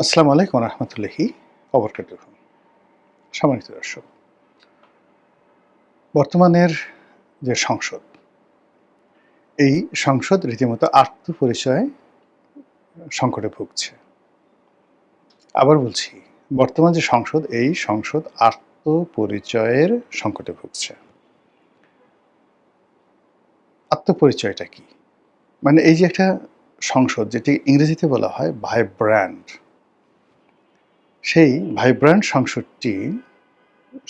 আসসালামু আলাইকুম রহমতুল্লাহি ওবরকাতুহু। সম্মানিত দর্শক, বর্তমানের যে সংসদ, এই সংসদ রীতিমতো আত্মপরিচয় সংকটে ভুগছে। আবার বলছি, বর্তমান যে সংসদ, এই সংসদ আত্মপরিচয়ের সংকটে ভুগছে। আত্মপরিচয়টা কি? মানে এই যে একটা সংসদ, যেটি ইংরেজিতে বলা হয় ভাইব্র্যান্ট, সেই ভাইব্র্যান্ট সংসদটি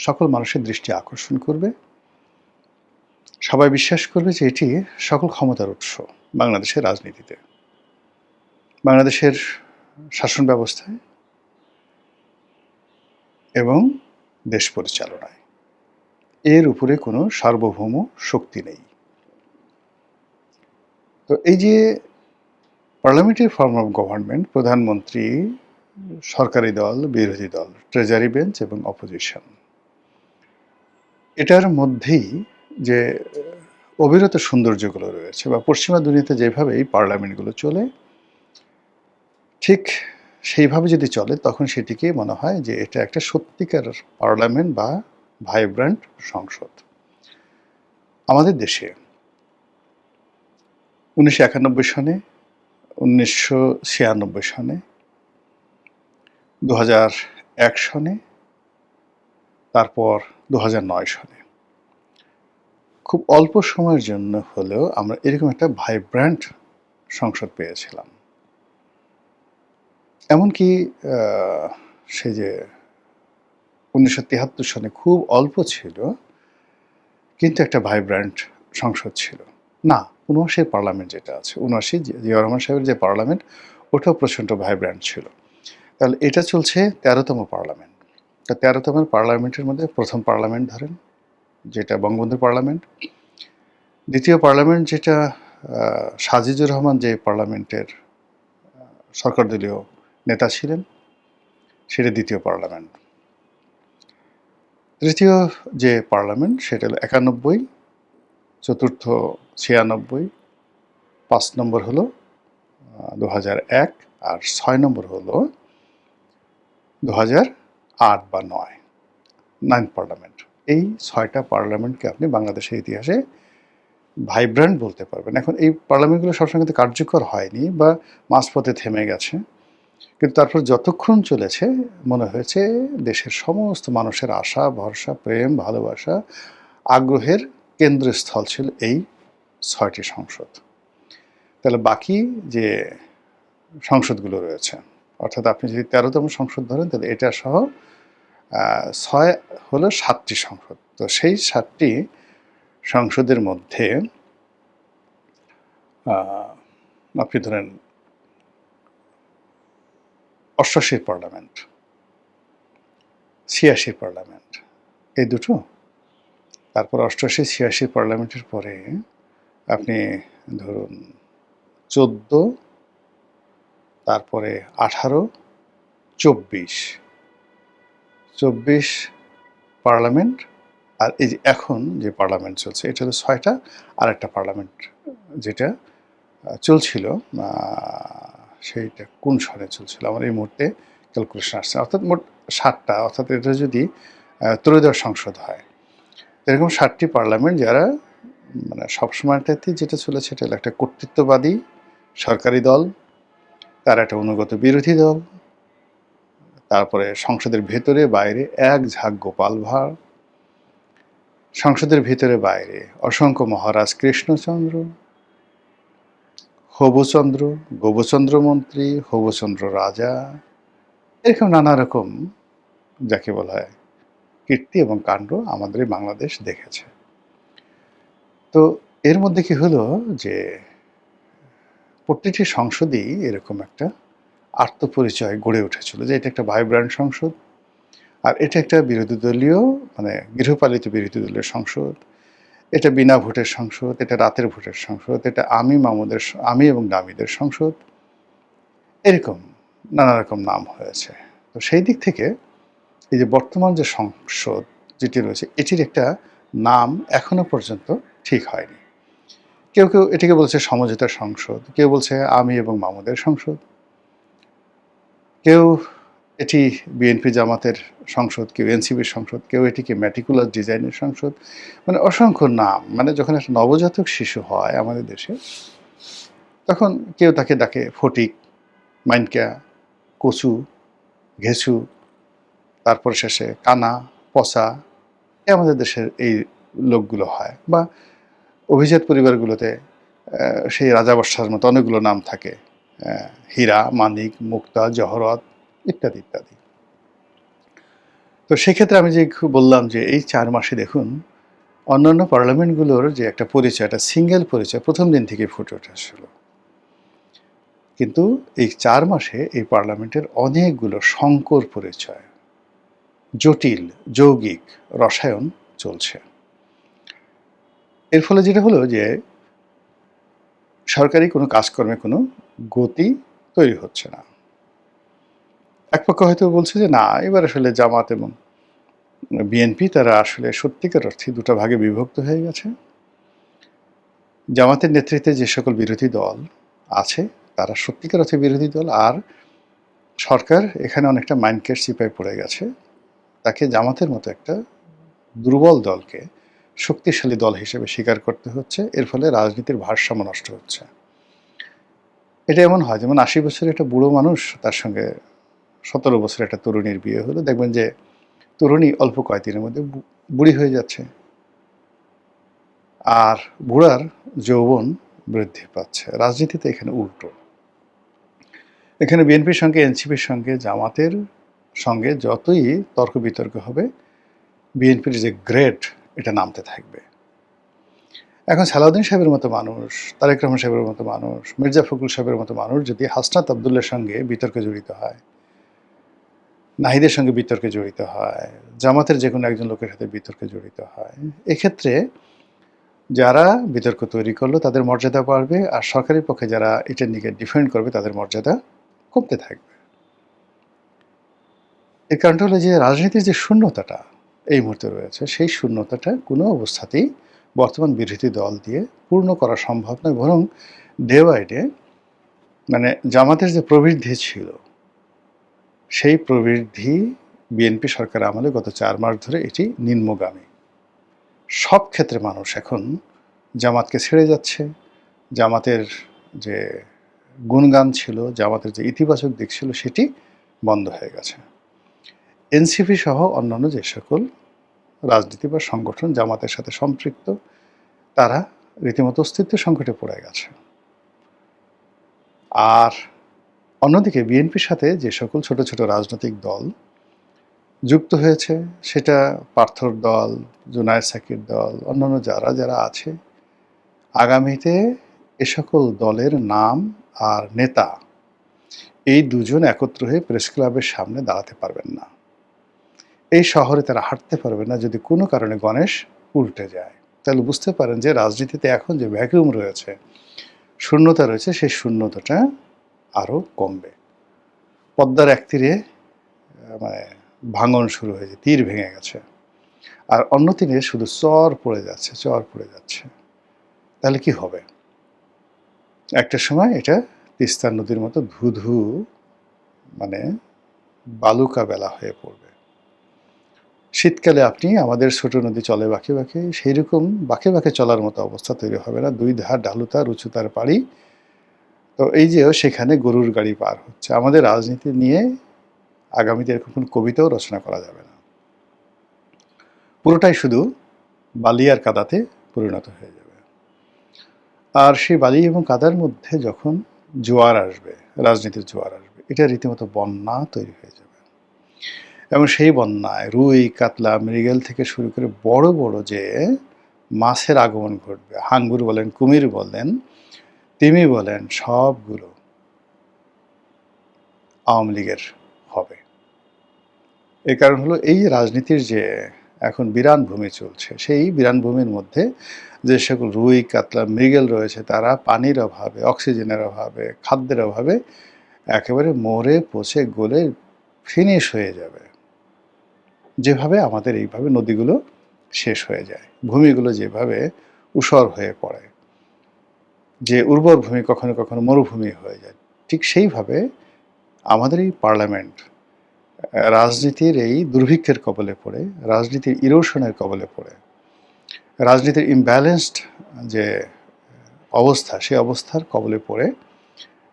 সকল মানুষের দৃষ্টি আকর্ষণ করবে। সবাই বিশ্বাস করবে যে এটি সকল ক্ষমতার উৎস বাংলাদেশের রাজনীতিতে, বাংলাদেশের শাসন ব্যবস্থায় এবং দেশ পরিচালনায়। এর উপরে কোনো সার্বভৌম শক্তি নেই। তো এই যে পার্লামেন্টারি ফর্ম অফ গভর্নমেন্ট, প্রধানমন্ত্রী, সরকারি দল, বিরোধী দল, ট্রেজারি বেঞ্চ এবং অপোজিশন, এটার মধ্যেই যে অবিরত সৌন্দর্যগুলো রয়েছে, বা পশ্চিমা দুনিয়াতে যেভাবে এই পার্লামেন্টগুলো চলে, ঠিক সেইভাবে যদি চলে তখন সেটিকে মনে হয় যে এটা একটা সত্যিকার পার্লামেন্ট বা ভাইব্র্যান্ট সংসদ। আমাদের দেশে 1991 সনে, 1996 সনে, 2001 সনে, তারপর 2009 সনে খুব অল্প সময়ের জন্য হলেও আমরা এরকম একটা ভাইব্র্যান্ট সংসদ পেয়েছিলাম। এমনকি সে যে 1973 সনে খুব অল্প ছিল, কিন্তু একটা ভাইব্র্যান্ট সংসদ ছিল না। ৭৯ পার্লামেন্ট যেটা আছে, ৭৯ জিয়াউর রহমান সাহেবের যে পার্লামেন্ট, ওটাও প্রচণ্ড ভাইব্র্যান্ট ছিল। তাহলে এটা চলছে ১৩তম পার্লামেন্ট। তা ১৩তম পার্লামেন্টের মধ্যে প্রথম পার্লামেন্ট ধরেন, যেটা বঙ্গবন্ধুর পার্লামেন্ট। দ্বিতীয় পার্লামেন্ট যেটা সাজিদুর রহমান যে পার্লামেন্টের সরকার দলীয় নেতা ছিলেন, সেটা দ্বিতীয় পার্লামেন্ট। তৃতীয় যে পার্লামেন্ট সেটা হলো ৯১, চতুর্থ ৯৬, ৫ নম্বর হলো ২০০১, আর ৬ নম্বর হলো ২০০৮ বা ৯, 9th পার্লামেন্ট। এই ৬টা পার্লামেন্টকে আপনি বাংলাদেশের ইতিহাসে ভাইব্র্যান্ট বলতে পারবেন। এখন এই পার্লামেন্টগুলো সবসময় কিন্তু কার্যকর হয়নি বা মাঝপথে থেমে গেছে, কিন্তু তারপর যতক্ষণ চলেছে মনে হয়েছে দেশের সমস্ত মানুষের আশা, ভরসা, প্রেম, ভালোবাসা, আগ্রহের কেন্দ্রস্থল ছিল এই ৬টি সংসদ। তাহলে বাকি যে সংসদগুলো রয়েছে, অর্থাৎ আপনি যদি ১৩তম সংসদ ধরেন, তাহলে এটা সহ ৬ হলো ৭টি সংসদ। তো সেই ৭টি সংসদের মধ্যে আপনি ধরেন ৮৮ পার্লামেন্ট, ৮৬ পার্লামেন্ট, এই দুটো। তারপর ৮৮, ৮৬ পার্লামেন্টের পরে আপনি ধরুন ১৪, তারপরে ১৮, ২৪ পার্লামেন্ট। আর এই যে এখন যে পার্লামেন্ট চলছে, এটা হলো ৬টা। আর একটা পার্লামেন্ট যেটা চলছিল, সেইটা কোন সনে চলছিল আমার এই মুহূর্তে ক্যালকুলেশন আসছে, অর্থাৎ মোট ৭টা। অর্থাৎ এটা যদি ত্রয়োদশ সংসদ হয়, এরকম ৭টি পার্লামেন্ট, যারা মানে সবসময়টাতে যেটা চলেছে এটা হলো একটা কর্তৃত্ববাদী সরকারি দল, তার একটা অনুগত বিরোধী দল, তারপরে সংসদের ভেতরে বাইরে এক ঝাঁক গোপাল ভাঁড়, সংসদের ভিতরে বাইরে অসংখ্য মহারাজ কৃষ্ণচন্দ্র, হবুচন্দ্র, গোবচন্দ্র মন্ত্রী, হবুচন্দ্র রাজা, এরকম নানা রকম যাকে বলা হয় কীর্তি এবং কাণ্ড আমাদের বাংলাদেশ দেখেছে। তো এর মধ্যে কি হলো যে প্রতিটি সংসদই এরকম একটা আত্মপরিচয় গড়ে উঠেছিল যে এটা একটা ভাইব্র্যান্ট সংসদ, আর এটা একটা বিরোধী দলীয়, মানে গৃহপালিত বিরোধী দলীয় সংসদ, এটা বিনা ভোটের সংসদ, এটা রাতের ভোটের সংসদ, এটা আমি এবং নামীদের সংসদ, এরকম নানা রকম নাম হয়েছে। তো সেই দিক থেকে এই যে বর্তমান যে সংসদ যেটি রয়েছে, এটির একটা নাম এখনো পর্যন্ত ঠিক হয়নি। কেউ কেউ এটিকে বলছে সমঝোতার সংসদ, কেউ বলছে আমি এবং মামুদের সংসদ। কেউ এটি বিএনপি জামাতের সংসদ, কেউ এনসিপির সংসদ, কেউ এটিকে ম্যাটিকুলার ডিজাইনের সংসদ, মানে অসংখ্য নাম। মানে যখন একটা নবজাতক শিশু হয় আমাদের দেশে, তখন কেউ তাকে ডাকে ফটিক, মাইনকা, কচু, ঘেঁচু, তারপর শেষে কানা, পচা। আমাদের দেশের এই লোকগুলো হয়, বা অভিজাত পরিবারগুলোতে সেই রাজাবাদশার মতো অনেকগুলো নাম থাকে, হীরা, মানিক, মুক্তা, জহরত ইত্যাদি ইত্যাদি। তো সেক্ষেত্রে আমি যে বললাম যে এই 4 মাসে দেখুন অন্যান্য পার্লামেন্টগুলোর যে একটা পরিচয়, একটা সিঙ্গেল পরিচয় প্রথম দিন থেকে ফুটে উঠেছিল, কিন্তু এই 4 মাসে এই পার্লামেন্টের অনেকগুলো সংকর পরিচয়, জটিল, যৌগিক রসায়ন চলছে। এর ফলে যেটা হলো যে সরকারি কোনো কাজকর্মে কোনো গতি তৈরি হচ্ছে না। এক পক্ষ হয়তো বলছে যে না, এবার আসলে জামাত এবং বিএনপি তারা আসলে সত্যিকার অর্থে দুটো ভাগে বিভক্ত হয়ে গেছে। জামাতের নেতৃত্বে যে সকল বিরোধী দল আছে তারা সত্যিকার অর্থে বিরোধী দল, আর সরকার এখানে অনেকটা মাইন্ডকেট চিপায় পড়ে গেছে। তাকে জামাতের মতো একটা দুর্বল দলকে শক্তিশালী দল হিসেবে স্বীকার করতে হচ্ছে। এর ফলে রাজনীতির ভারসাম্য নষ্ট হচ্ছে। এটা এমন হয় যেমন ৮০ বছরের একটা বুড়ো মানুষ, তার সঙ্গে ১৭ বছরের একটা তরুণীর বিয়ে হলো, দেখবেন যে তরুণী অল্প কয়েকদিনের মধ্যে বুড়ি হয়ে যাচ্ছে, আর বুড়ার যৌবন বৃদ্ধি পাচ্ছে। রাজনীতিতে এখানে উল্টো। এখানে বিএনপির সঙ্গে, এনসিপির সঙ্গে, জামাতের সঙ্গে যতই তর্ক বিতর্ক হবে, বিএনপির যে গ্রেড এটা নামতে থাকবে। এখন সালাউদ্দিন সাহেবের মতো মানুষ, তারেক রহমান সাহেবের মতো মানুষ, মির্জা ফখরুল সাহেবের মতো মানুষ যদি হাসনাত আবদুল্লার সঙ্গে বিতর্কে জড়িত হয়, নাহিদের সঙ্গে বিতর্কে জড়িত হয়, জামাতের যে কোনো একজন লোকের সাথে বিতর্কে জড়িত হয়, এক্ষেত্রে যারা বিতর্ক তৈরি করলো তাদের মর্যাদা বাড়বে, আর সরকারের পক্ষে যারা এটা নিয়ে ডিফেন্ড করবে তাদের মর্যাদা কমতে থাকবে। এর কারণটা হলো যে রাজনীতির যে শূন্যতাটা এই মুহূর্তে রয়েছে, সেই শূন্যতাটা কোনো অবস্থাতেই বর্তমান বিরোধী দল দিয়ে পূর্ণ করা সম্ভব নয়। বরং ডে বাই ডে মানে জামাতের যে প্রবৃদ্ধি ছিল, সেই প্রবৃদ্ধি বিএনপি সরকার আমলে গত 4 মাস ধরে এটি নিম্নগামী। সব ক্ষেত্রে মানুষ এখন জামাতকে ছেড়ে যাচ্ছে। জামাতের যে গুণগান ছিল, জামাতের যে ইতিবাচক দিক ছিল, সেটি বন্ধ হয়ে গেছে। এনসিপি সহ অন্যান্য যে সকল রাজনীতি বা সংগঠন জামাতের সাথে সম্পৃক্ত, তারা রীতিমতো অস্তিত্ব সংকটে পড়ে গেছে। আর অন্যদিকে বিএনপির সাথে যে সকল ছোট ছোট রাজনৈতিক দল যুক্ত হয়েছে, সেটা পার্থর দল, জুনায়েদ সাকির দল, অন্যান্য যারা যারা আছে, আগামীতে এ সকল দলের নাম আর নেতা এই দুজন একত্র হয়ে প্রেস ক্লাবের সামনে দাঁড়াতে পারবেন না। এই শহরে তারা হাঁটতে পারবে না যদি কোনো কারণে গণেশ উল্টে যায়। তাহলে বুঝতে পারেন যে রাজনীতিতে এখন যে ভ্যাকুয়াম রয়েছে, শূন্যতা রয়েছে, সেই শূন্যতাটা আরও কমবে। পদ্মার এক তীরে মানে ভাঙন শুরু হয়েছে, তীর ভেঙে গেছে, আর অন্য তীরে শুধু চর পড়ে যাচ্ছে, চর পড়ে যাচ্ছে। তাহলে কি হবে? একটা সময় এটা তিস্তা নদীর মতো ধুধু মানে বালুকা বেলা হয়ে পড়বে। শীতকালে আপনি আমাদের ছোট নদী চলে বাঁকে বাঁকে, সেই রকম বাঁকে বাঁকে চলার মতো অবস্থা তৈরি হবে না। দুই ধার ঢালুতার, উঁচুতার পাড়ি। তো এই যে সেখানে গরুর গাড়ি পার হচ্ছে। আমাদের রাজনীতি নিয়ে আগামীতে এরকম কোনো কবিতাও রচনা করা যাবে না। পুরোটাই শুধু বালি আর কাদাতে পরিণত হয়ে যাবে। আর সেই বালি এবং কাদার মধ্যে যখন জোয়ার আসবে, রাজনীতির জোয়ার আসবে, এটা রীতিমতো বন্যা তৈরি হয়ে যাবে। এবং সেই বন্যায় রুই, কাতলা, মৃগেল থেকে শুরু করে বড় বড় যে মাছের আগমন ঘটবে, হাঙ্গুর বলেন, কুমির বলেন, তিমি বলেন, সবগুলো আওয়ামী লীগের হবে। এর কারণ হলো এই রাজনীতির যে এখন বিরান ভূমি চলছে, সেই বিরান ভূমির মধ্যে যে সকল রুই, কাতলা, মৃগেল রয়েছে, তারা পানির অভাবে, অক্সিজেনের অভাবে, খাদ্যের অভাবে একেবারে মরে পচে গলে ফিনিশ হয়ে যাবে। যেভাবে আমাদের এইভাবে নদীগুলো শেষ হয়ে যায়, ভূমিগুলো যেভাবে ঊষর হয়ে পড়ে, যে উর্বর ভূমি কখনো কখনো মরুভূমি হয়ে যায়, ঠিক সেইভাবে আমাদের এই পার্লামেন্ট রাজনীতির এই দুর্ভিক্ষের কবলে পড়ে, রাজনীতির ইরোশনের কবলে পড়ে, রাজনীতির ইমব্যালেন্সড যে অবস্থা, সেই অবস্থার কবলে পড়ে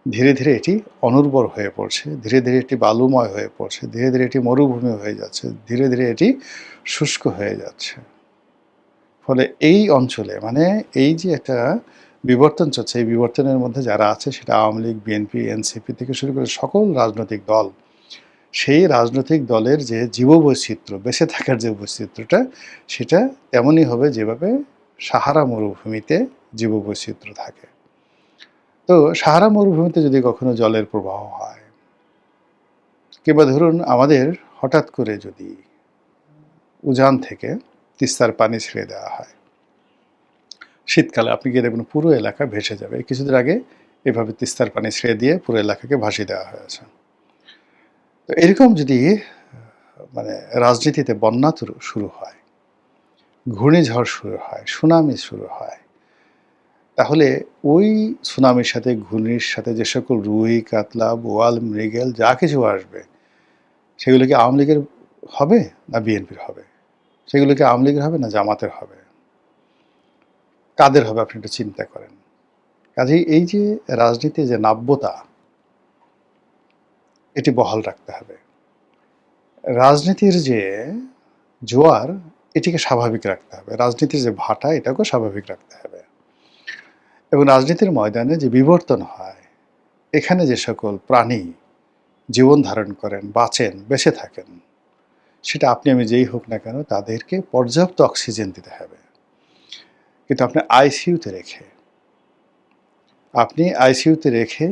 ধীরে ধীরে এটি অনুর্বর হয়ে পড়ছে, ধীরে ধীরে এটি বালুময় হয়ে পড়ছে, ধীরে ধীরে এটি মরুভূমি হয়ে যাচ্ছে, ধীরে ধীরে এটি শুষ্ক হয়ে যাচ্ছে। ফলে এই অঞ্চলে মানে এই যে একটা বিবর্তন চলছে, এই বিবর্তনের মধ্যে যারা আছে সেটা আওয়ামী লীগ, বিএনপি, এনসিপি থেকে শুরু করে সকল রাজনৈতিক দল, সেই রাজনৈতিক দলের যে জীববৈচিত্র্য, বেঁচে থাকার যে বৈচিত্র্যটা, সেটা তেমনই হবে যেভাবে সাহারা মরুভূমিতে জীববৈচিত্র্য থাকে। তো সাহারা মরুভূমিতে যদি কখনো জলের প্রবাহ হয়, কিংবা ধরুন আমাদের হঠাৎ করে যদি উজান থেকে তিস্তার পানি ছেড়ে দেওয়া হয়, শীতকালে আপনি গিয়ে দেখবেন পুরো এলাকা ভেসে যাবে। কিছুদিন আগে এভাবে তিস্তার পানি ছেড়ে দিয়ে পুরো এলাকাকে ভাসিয়ে দেওয়া হয়েছে। তো এরকম যদি মানে রাজনীতিতে বন্যা শুরু হয়, ঘূর্ণিঝড় শুরু হয়, সুনামি শুরু হয়, তাহলে ওই সুনামির সাথে, ঘূর্ণির সাথে যে সকল রুই, কাতলা, বোয়াল, মৃগেল যা কিছু আসবে, সেগুলো কি আওয়ামী লীগের হবে না বিএনপির হবে? সেগুলো কি আওয়ামী লীগের হবে না জামাতের হবে? কাদের হবে আপনি একটু চিন্তা করেন। কাজেই এই যে রাজনীতির যে নাব্যতা, এটি বহাল রাখতে হবে। রাজনীতির যে জোয়ার, এটিকে স্বাভাবিক রাখতে হবে। রাজনীতির যে ভাটা, এটাকেও স্বাভাবিক রাখতে হবে। এবং রাজনীতির ময়দানে যে বিবর্তন হয়, এখানে যে সকল প্রাণী জীবন ধারণ করেন, বাঁচেন, বেঁচে থাকেন, সেটা আপনি আমি যেই হোক না কেন, তাদেরকে পর্যাপ্ত অক্সিজেন দিতে হবে। কিন্তু আপনি আইসিইউতে রেখে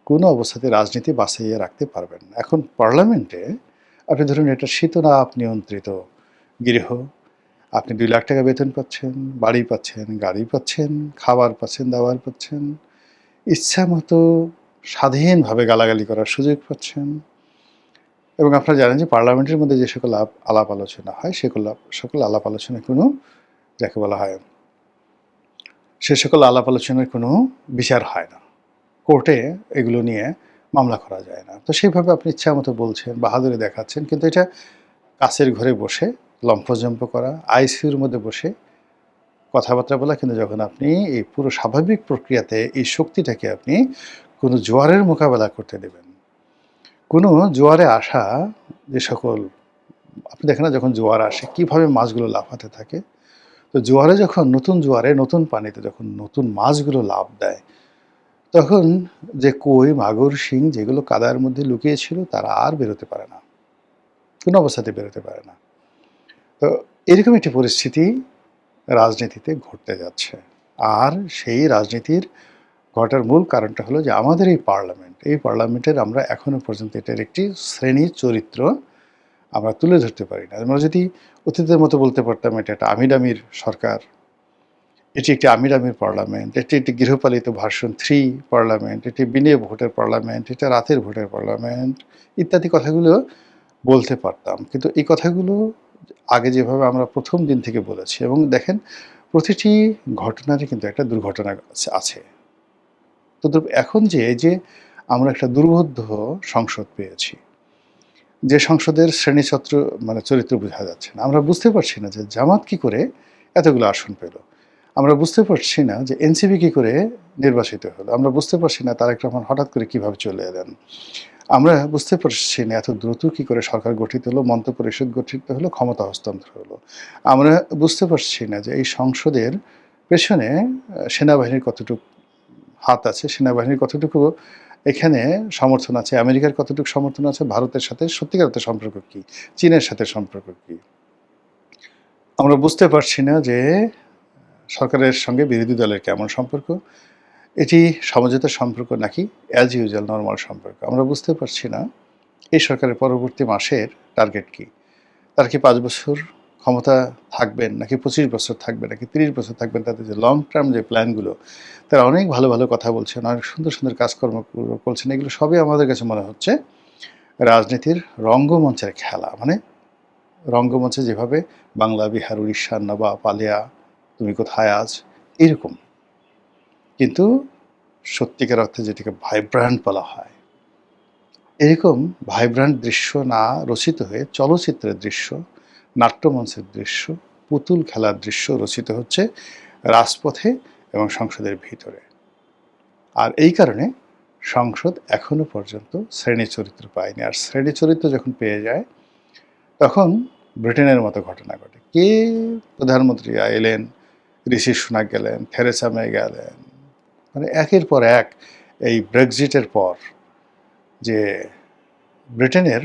কোনো অবস্থাতে রাজনীতি বাঁচাইয়ে রাখতে পারবেন না। এখন পার্লামেন্টে আপনি ধরুন এটা শীততাপ নিয়ন্ত্রিত গৃহ, আপনি 2 লাখ টাকা বেতন পাচ্ছেন, বাড়ি পাচ্ছেন, গাড়ি পাচ্ছেন, খাবার পাচ্ছেন, দাবার পাচ্ছেন, ইচ্ছা মতো স্বাধীনভাবে গালাগালি করার সুযোগ পাচ্ছেন। এবং আপনারা জানেন যে পার্লামেন্টের মধ্যে যে সকল আলাপ আলোচনা হয়, সকল আলাপ আলোচনায় কোনো, যাকে বলা হয়, সে সকল আলাপ আলোচনার কোনো বিচার হয় না। কোর্টে এগুলো নিয়ে মামলা করা যায় না। তো সেইভাবে আপনি ইচ্ছা মতো বলছেন, বাহাদুরি দেখাচ্ছেন, কিন্তু এটা কাচের ঘরে বসে লম্ফজম্প করা, আইসিইউর মধ্যে বসে কথাবার্তা বলা। কিন্তু যখন আপনি এই পুরো স্বাভাবিক প্রক্রিয়াতে এই শক্তিটাকে আপনি কোনো জোয়ারের মোকাবেলা করতে দেবেন, কোনো জোয়ারে আসা যে সকল, আপনি দেখেন না যখন জোয়ার আসে কীভাবে মাছগুলো লাফাতে থাকে, তো জোয়ারে যখন নতুন জোয়ারে নতুন পানিতে যখন নতুন মাছগুলো লাফ দেয়, তখন যে কই, মাগুর, শিং যেগুলো কাদার মধ্যে লুকিয়ে ছিল, তারা আর বেরোতে পারে না, কোনো অবস্থাতে বেরোতে পারে না। তো এরকম একটি পরিস্থিতি রাজনীতিতে ঘটতে যাচ্ছে। আর সেই রাজনীতির ঘটার মূল কারণটা হলো যে আমাদের এই পার্লামেন্টের আমরা এখনো পর্যন্ত এটার একটি শ্রেণী চরিত্র আমরা তুলে ধরতে পারি না। আমরা যদি অতীতের মতো বলতে পারতাম এটা একটা আমির-আমির সরকার, এটি একটি আমির-আমির পার্লামেন্ট, এটি একটি গৃহপালিত ভার্সন 3 পার্লামেন্ট, এটি বিনে ভোটের পার্লামেন্ট, এটা রাতের ভোটের পার্লামেন্ট, ইত্যাদি কথাগুলো বলতে পারতাম। কিন্তু এই কথাগুলো আগে যেভাবে আমরা প্রথম দিন থেকে বলেছি, এবং দেখেন প্রতিটি ঘটনারই কিন্তু একটা দুর্ঘটনা আছে। তো এখন যে এই যে আমরা একটা দুর্বোধ্য সংসদ পেয়েছি, যে সংসদের শ্রেণীছত্র মানে চরিত্র বোঝা যাচ্ছে না। আমরা বুঝতে পারছি না যে জামাত কি করে এতগুলো আসন পেল। আমরা বুঝতে পারছি না যে এনসিপি কি করে নির্বাচিত হলো। আমরা বুঝতে পারছি না তারেক রহমান হঠাৎ করে কিভাবে চলে এলেন। আমরা বুঝতে পারছি না এত দ্রুত কি করে সরকার গঠিত হলো, মন্ত্রিপরিষদ গঠিত হলো, ক্ষমতা হস্তান্তর হলো। আমরা বুঝতে পারছি না যে এই সংসদের পেছনে সেনাবাহিনীর কতটুকু হাত আছে, সেনাবাহিনীর কতটুকু এখানে সমর্থন আছে, আমেরিকার কতটুকু সমর্থন আছে, ভারতের সাথে সত্যিকার অর্থে সম্পর্ক কী, চীনের সাথে সম্পর্ক কী। আমরা বুঝতে পারছি না যে সরকারের সঙ্গে বিরোধী দলের কেমন সম্পর্ক, এটি সমঝোতার সম্পর্ক নাকি অ্যাজ ইউজুয়াল নরমাল সম্পর্ক। আমরা বুঝতে পারছি না এই সরকারের পরবর্তী মাসের টার্গেট কী। তারা কি 5 বছর ক্ষমতা থাকবেন, নাকি 25 বছর থাকবেন, নাকি 30 বছর থাকবেন, তাদের যে লং টার্ম যে প্ল্যানগুলো, তারা অনেক ভালো ভালো কথা বলছেন, অনেক সুন্দর সুন্দর কাজকর্ম করছেন। এগুলো সবই আমাদের কাছে মনে হচ্ছে রাজনীতির রঙ্গমঞ্চের খেলা। মানে রঙ্গমঞ্চে যেভাবে বাংলা, বিহার, উড়িষ্যা, নবাব, পালিয়া, তুমি কোথায় আজ, এরকম। কিন্তু সত্যিকার অর্থে যেটাকে ভাইব্রান্ট বলা হয়, এরকম ভাইব্রান্ট দৃশ্য না রচিত হয়ে চলচ্চিত্রের দৃশ্য, নাট্যমঞ্চের দৃশ্য, পুতুল খেলার দৃশ্য রচিত হচ্ছে রাজপথে এবং সংসদের ভিতরে। আর এই কারণে সংসদ এখনো পর্যন্ত শ্রেণী চরিত্র পায়নি। আর শ্রেণী চরিত্র যখন পেয়ে যায় তখন ব্রিটেনের মতো ঘটনা ঘটে। কে প্রধানমন্ত্রী এলেন, ঋষি সুনাক গেলেন, থেরেসা মে গেলেন, মানে একের পর এক এই ব্রেক্সিটের পর যে ব্রিটেনের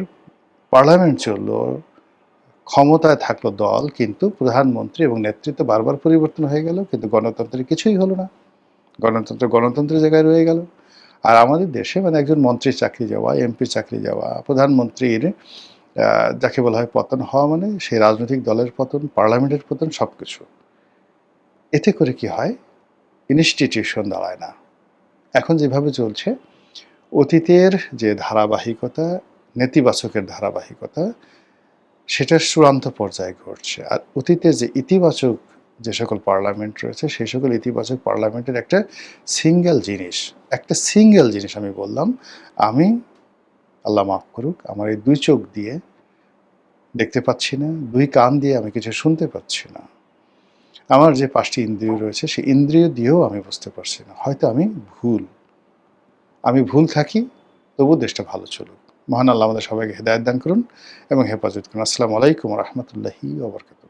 পার্লামেন্ট চলল, ক্ষমতায় থাকলো দল, কিন্তু প্রধানমন্ত্রী এবং নেতৃত্ব বারবার পরিবর্তন হয়ে গেল, কিন্তু গণতন্ত্রের কিছুই হলো না। গণতন্ত্রের জায়গায় রয়ে গেল। আর আমাদের দেশে মানে একজন মন্ত্রীর চাকরি যাওয়া, এমপির চাকরি যাওয়া, প্রধানমন্ত্রীর যাকে বলা হয় পতন হওয়া, মানে সেই রাজনৈতিক দলের পতন, পার্লামেন্টের পতন, সব কিছু। এতে করে কি হয়? ইনস্টিটিউশন দাঁড়ায় না। এখন যেভাবে চলছে, অতীতের যে ধারাবাহিকতা, নেতিবাচকের ধারাবাহিকতা, সেটার চূড়ান্ত পর্যায়ে ঘটছে। আর অতীতের যে ইতিবাচক যে সকল পার্লামেন্ট রয়েছে, সেই সকল ইতিবাচক পার্লামেন্টের একটা সিঙ্গেল জিনিস আমি বললাম, আমি, আল্লাহ মাফ করুক, আমার এই ২ চোখ দিয়ে দেখতে পাচ্ছি না, ২ কান দিয়ে আমি কিছু শুনতে পাচ্ছি না। আমার যে ৫টি ইন্দ্রিয় রয়েছে, সেই ইন্দ্রিয় দিয়েও আমি বুঝতে পারছি না। হয়তো আমি ভুল থাকি, তবু দেশটা ভালো চলুক। মহান আল্লাহ আমাদের সবাইকে হেদায়েত দান করুন এবং হেফাজত করুন। আসসালামু আলাইকুম ওয়া রাহমাতুল্লাহি ওয়া বারাকাতুহু।